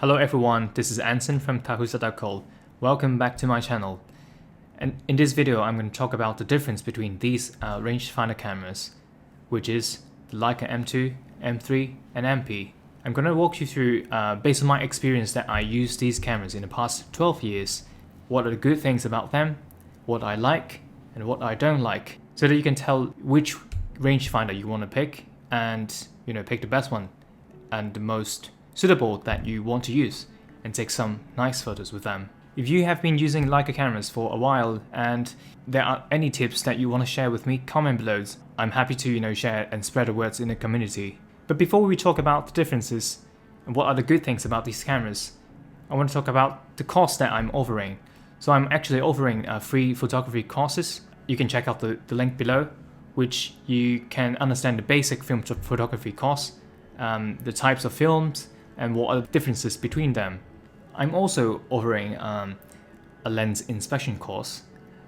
Hello everyone, this is Anson from Tahusa.co. Welcome back to my channel. And in this video I'm going to talk about the difference between these rangefinder cameras, which is the Leica M2, M3 and MP. I'm going to walk you through, based on my experience that I used these cameras in the past 12 years, what are the good things about them, what I like and what I don't like, so that you can tell which rangefinder you want to pick and pick the best one and the most suitable that you want to use and take some nice photos with them. If you have been using Leica cameras for a while and there are any tips that you want to share with me, comment below. I'm happy to share and spread the words in the community. But before we talk about the differences and what are the good things about these cameras, I want to talk about the course that I'm offering. So I'm actually offering free photography courses. You can check out the link below, which you can understand the basic film photography course, the types of films, and what are the differences between them. I'm also offering a lens inspection course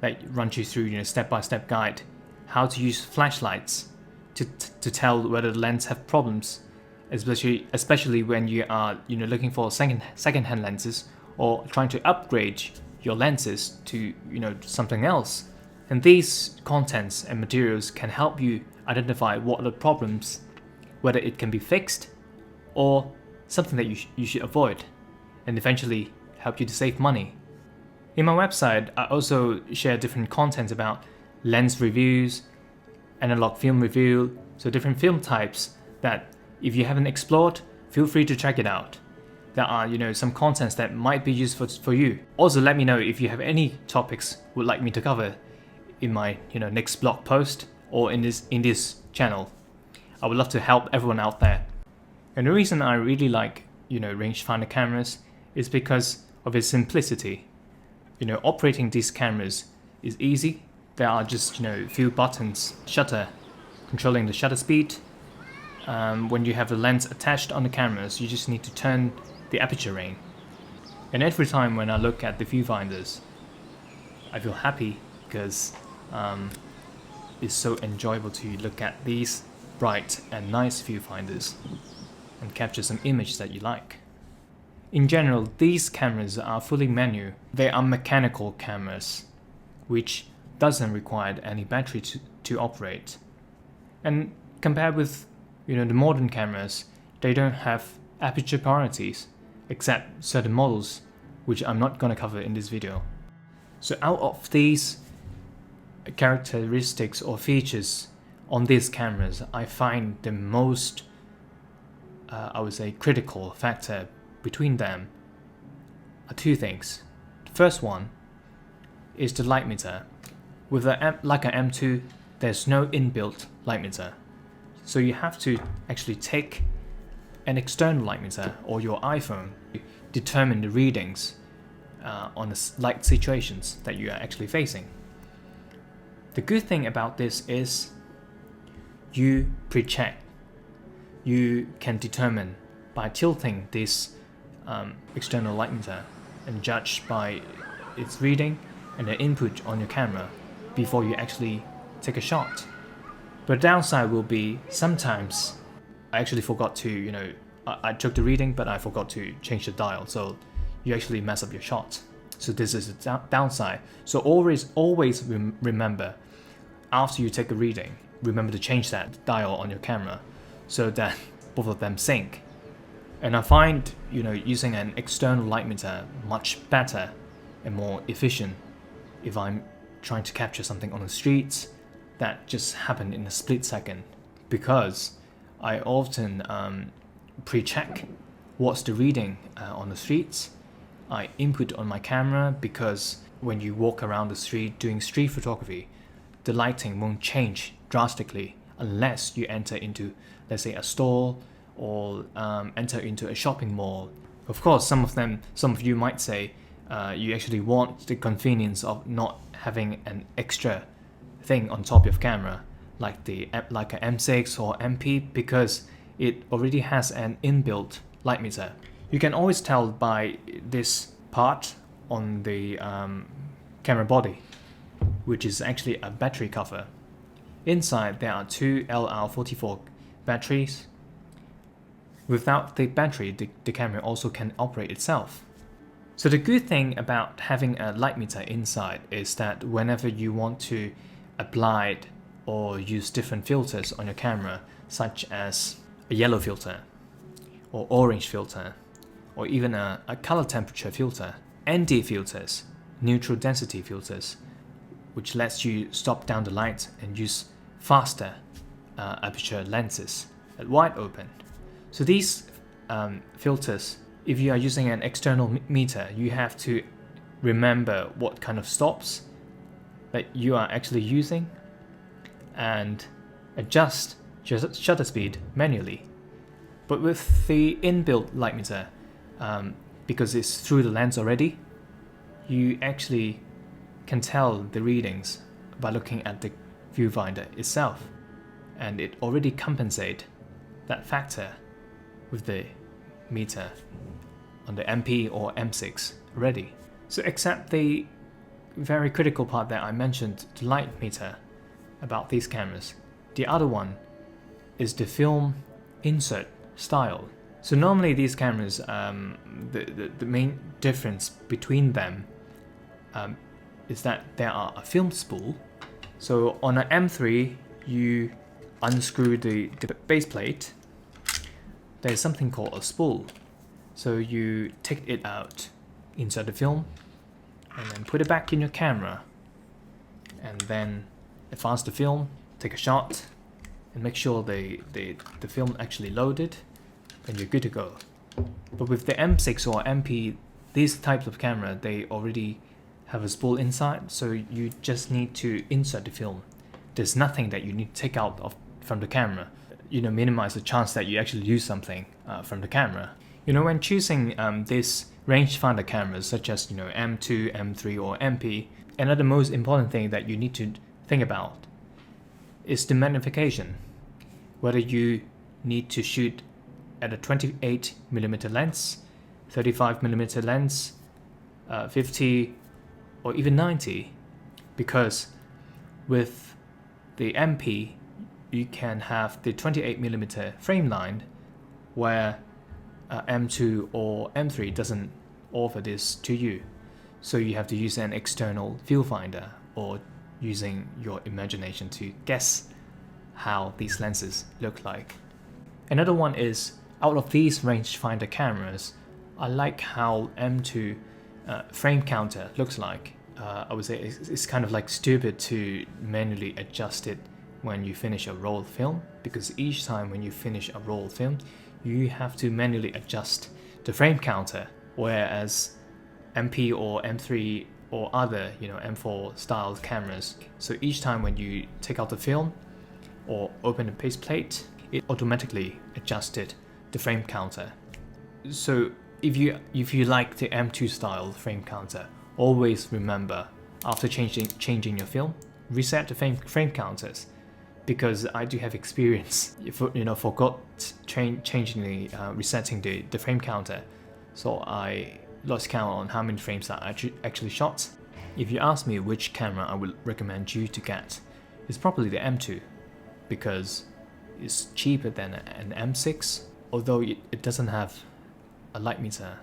that runs you through step-by-step guide how to use flashlights to tell whether the lens have problems, especially when you are looking for second-hand lenses or trying to upgrade your lenses to something else. And these contents and materials can help you identify what are the problems, whether it can be fixed or something that you should avoid, and eventually help you to save money. In my website, I also share different content about lens reviews, analog film review, so different film types that if you haven't explored, feel free to check it out. There are some contents that might be useful for you. Also, let me know if you have any topics would like me to cover in my next blog post or in this channel. I would love to help everyone out there. And the reason I really like rangefinder cameras is because of its simplicity. Operating these cameras is easy. There are just few buttons, shutter, controlling the shutter speed. When you have the lens attached on the cameras, you just need to turn the aperture range. And every time when I look at the viewfinders, I feel happy because it's so enjoyable to look at these bright and nice viewfinders and capture some image that you like. In general, these cameras are fully manual. They are mechanical cameras, which doesn't require any battery to operate. And compared with the modern cameras, they don't have aperture priorities, except certain models, which I'm not going to cover in this video. So out of these characteristics or features on these cameras, I find the most I would say critical factor between them are two things. The first one is the light meter. With the Leica M2, there's no inbuilt light meter, so you have to actually take an external light meter or your iPhone to determine the readings on the light situations that you are actually facing. The good thing about this is you pre-check. You can determine by tilting this external light meter and judge by its reading and the input on your camera before you actually take a shot. But the downside will be sometimes I actually forgot to, I took the reading but I forgot to change the dial, so you actually mess up your shot. So this is a downside. So always remember, after you take a reading, remember to change that dial on your camera so that both of them sync. And I find using an external light meter much better and more efficient if I'm trying to capture something on the streets that just happened in a split second, because I often pre-check what's the reading on the streets. I input on my camera, because when you walk around the street doing street photography, the lighting won't change drastically unless you enter into, let's say, a store or enter into a shopping mall. Of course, some of you might say you actually want the convenience of not having an extra thing on top of your camera, like the Leica M6 or MP, because it already has an inbuilt light meter. You can always tell by this part on the camera body, which is actually a battery cover. Inside there are two LR44 batteries Without the battery, the camera also can operate itself. So the good thing about having a light meter inside is that whenever you want to apply or use different filters on your camera, such as a yellow filter or orange filter, or even a color temperature filter, ND filters, neutral density filters, which lets you stop down the light and use faster aperture lenses at wide open. So these filters, if you are using an external meter, you have to remember what kind of stops that you are actually using and adjust shutter speed manually. But with the inbuilt light meter, because it's through the lens already, you actually can tell the readings by looking at the viewfinder itself, and it already compensates that factor with the meter on the MP or M6 already. So except the very critical part that I mentioned, the light meter about these cameras, the other one is the film insert style. So normally these cameras, the main difference between them is that there are a film spool. So on an M3, you unscrew the base plate. There's something called a spool. So you take it out, insert the film, and then put it back in your camera. And then advance the film, take a shot, and make sure the film actually loaded, and you're good to go. But with the M6 or MP, these types of camera, they already have a spool inside, so you just need to insert the film. There's nothing that you need to take out from the camera. Minimize the chance that you actually lose something from the camera. When choosing these rangefinder cameras, such as M2, M3, or MP, another most important thing that you need to think about is the magnification. Whether you need to shoot at a 28mm lens, 35mm lens, 50, or even 90, because with the MP, you can have the 28mm Frameline, where M2 or M3 doesn't offer this to you. So you have to use an external viewfinder or using your imagination to guess how these lenses look like. Another one is, out of these rangefinder cameras, I like how M2 frame counter looks like. I would say it's kind of like stupid to manually adjust it when you finish a roll film, because each time when you finish a roll film, you have to manually adjust the frame counter, whereas MP or M3 or other M4 style cameras, so each time when you take out the film or open the base plate, it automatically adjusted the frame counter. So if you like the M2 style frame counter, always remember, after changing your film, reset the frame counters, because I do have experience. Forgot resetting the frame counter, so I lost count on how many frames I actually shot. If you ask me which camera I would recommend you to get, it's probably the M2, because it's cheaper than an M6, although it doesn't have a light meter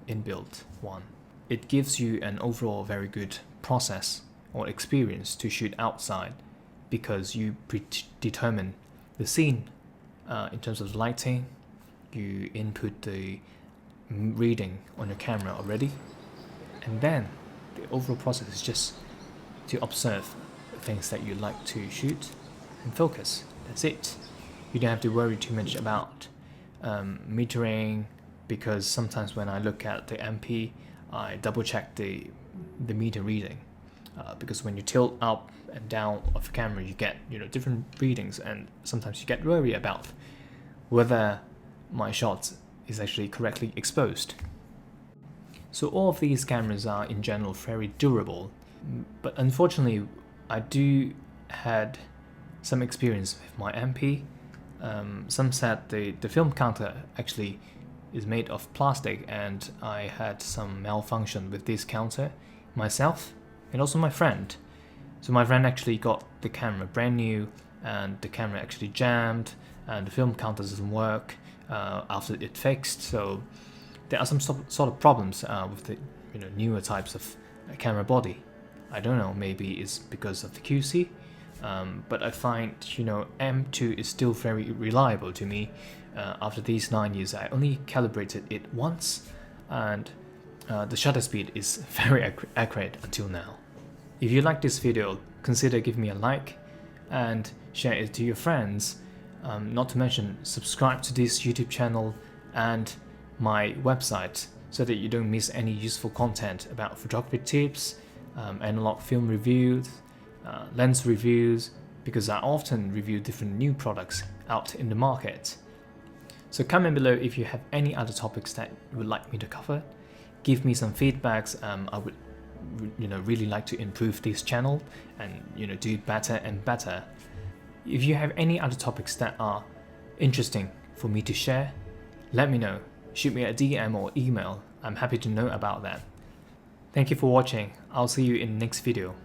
inbuilt one. It gives you an overall very good process or experience to shoot outside, because you predetermine the scene in terms of lighting. You input the reading on your camera already, and then the overall process is just to observe the things that you like to shoot and focus. That's it. You don't have to worry too much about metering, because sometimes when I look at the MP, I double check the meter reading, because when you tilt up and down of the camera, you get different readings, and sometimes you get worried about whether my shot is actually correctly exposed. So all of these cameras are in general very durable, but unfortunately I do had some experience with my MP. Some said the film counter actually is made of plastic, and I had some malfunction with this counter myself and also my friend. So my friend actually got the camera brand new, and the camera actually jammed, and the film counter doesn't work. after it fixed. So there are some sort of problems with the newer types of camera body. I don't know, maybe it's because of the QC, but I find M2 is still very reliable to me. After these 9 years, I only calibrated it once, and the shutter speed is very accurate until now. If you like this video, consider giving me a like and share it to your friends. Not to mention, subscribe to this YouTube channel and my website so that you don't miss any useful content about photography tips, analog film reviews, lens reviews, because I often review different new products out in the market. So comment below if you have any other topics that you would like me to cover. Give me some feedbacks. I would really like to improve this channel and do it better and better. If you have any other topics that are interesting for me to share, let me know. Shoot me a DM or email. I'm happy to know about that. Thank you for watching. I'll see you in the next video.